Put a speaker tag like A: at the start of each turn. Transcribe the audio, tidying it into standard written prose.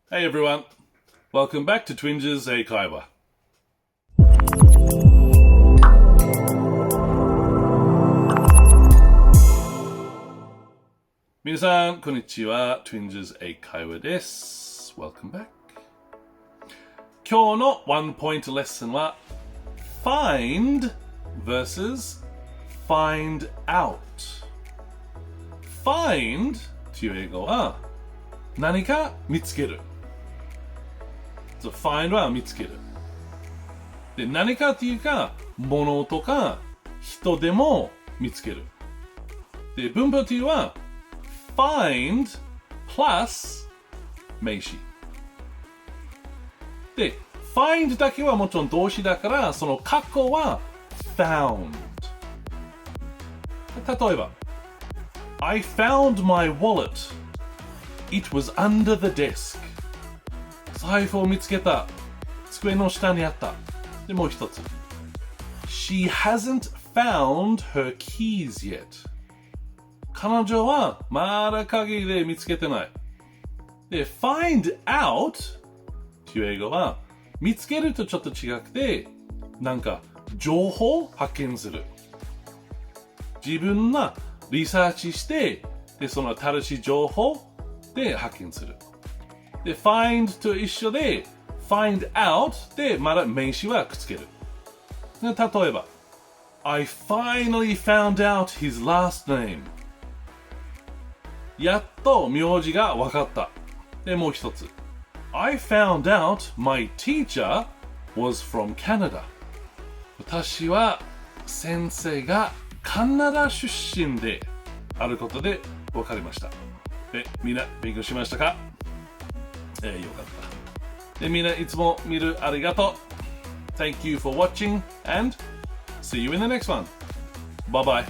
A: Hey everyone, welcome back to Twinges 英会話。皆さん、こんにちは。Twinges 英会話です。Welcome back。今日のワンポイントレッスンは Find versus Find out。Find という英語は何か見つける。Find は見つける。で、何かというか、物とか人でも見つける。で、文法というのは find plus 名詞。で、find だけはもちろん動詞だから、その過去は found。例えば、I found my wallet. It was under the desk. 財布を見つけた。机の下にあった。で、もう一つ。She hasn't found her keys yet. 彼女はまだ鍵で見つけてない。で、find out という英語は見つけるとちょっと違くて、なんか情報を発見する。自分がリサーチして、で、その正しい情報で発見する。で、find と一緒で、find out でまだ名詞はくっつける。例えば、I finally found out his last name. やっと名字が分かった。で、もう一つ。I found out my teacher was from Canada. 私は先生がカナダ出身であることで分かりました。で、みんな勉強しましたか？よかった。で、みんないつも見るありがとう。Thank you for watching and see you in the next one. Bye bye.